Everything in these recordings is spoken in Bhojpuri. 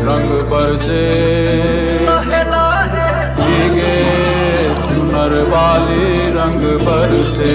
रंग बरसे भीगे चुनर वाली रंग बरसे।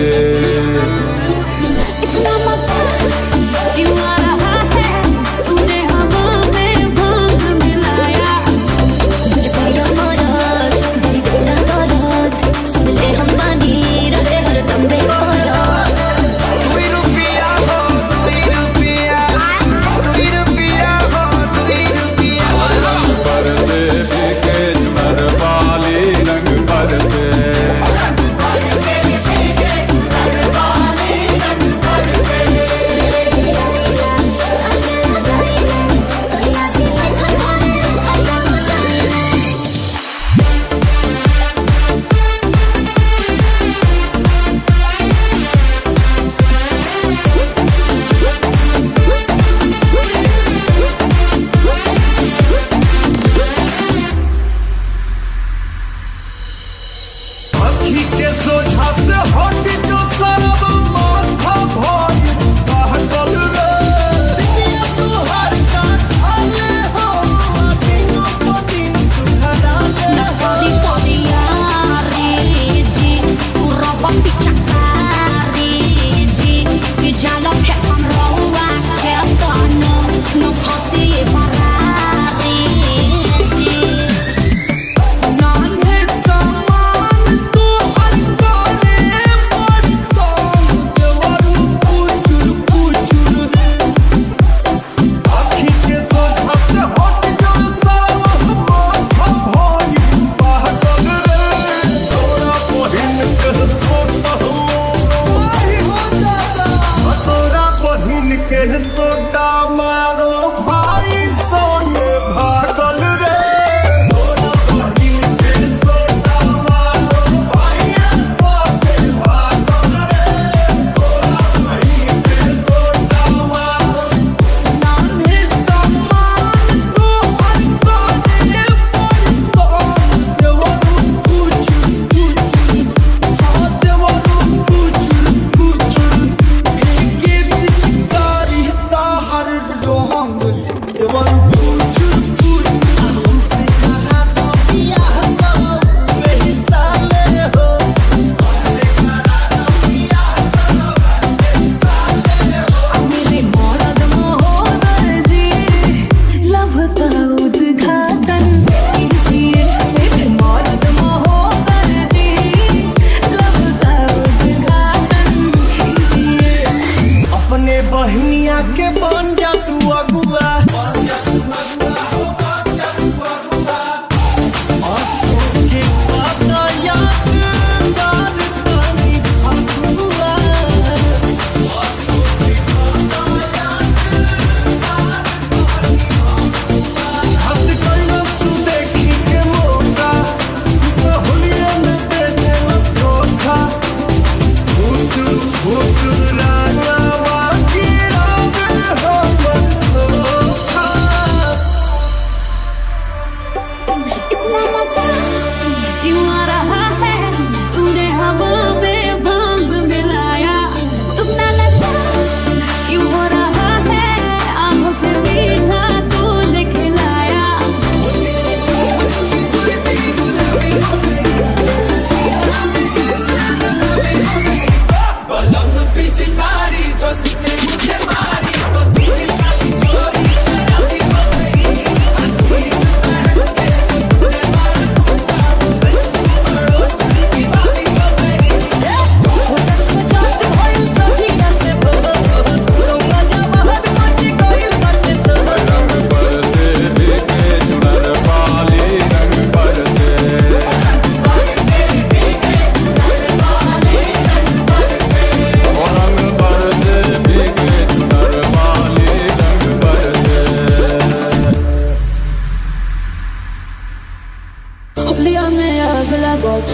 बहनिया के बन जा तू अगुआ के पता यादगार तानी अगुआ हद कइला सु देखी के मौका होलिया में दे देलस धोखा भूत राजा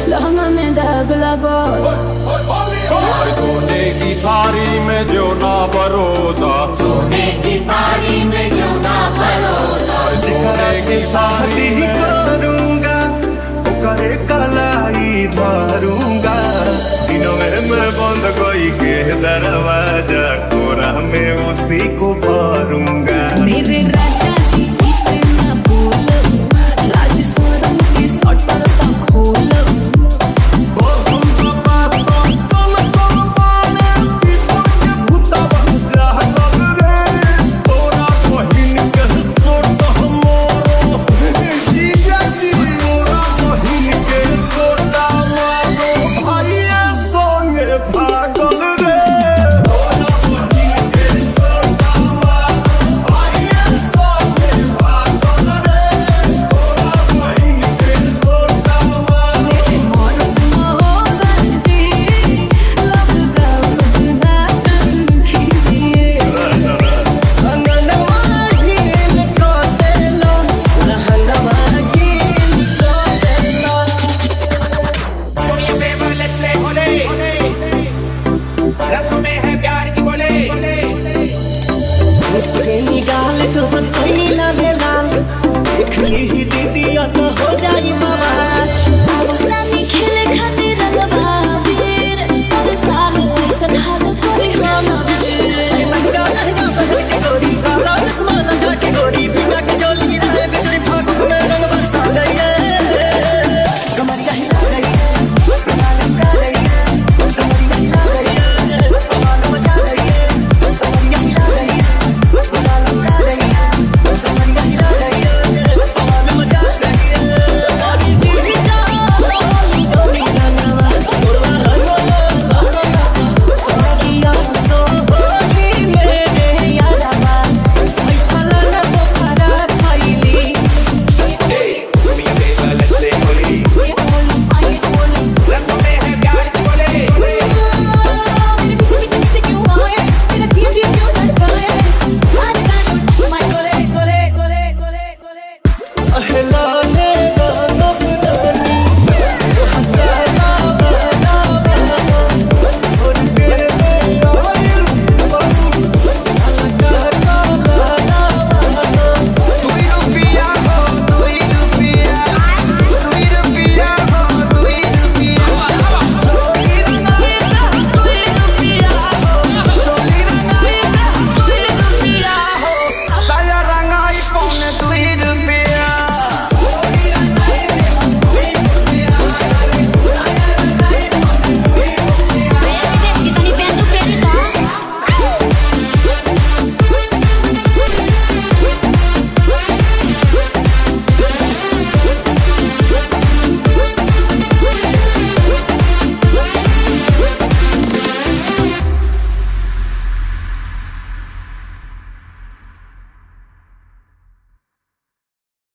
लहंगा में दाग लगा सोने की थारी में जो ना परोसा, सोने की थारी में जो ना परोसा, सोने की शादी करूंगा करे कलाई मारूंगा। दिनों में मैं बंद कोई के दरवाजा, कोरा में उसी को भरूंगा। मेरे राजा जी इसे ना बोलो, लाज शरम के सटर तक खोलो। ओ तुमको बात तो सुन तो माने, पीपल के भूता बन जा रे, तोरा बहिन के सोट मोरो जीजा जी, तोरा बहिन के सोटा मारो भाइये संगे भागल रे, तोरा बहिन के सोटा मारो भाइये संगे भागल रे, तोरा बहिन के सोटा मारो। मेरे मर्द मोहब्बत जी, लब का खुदा धीरे। अंगनवा गील को देलो, लहंगवा गील को देलो। Do me a favor, let's play होले। रंग में है प्यार की बोले। इसके निगाल जो बन कोई लाल लाल, देख ली ही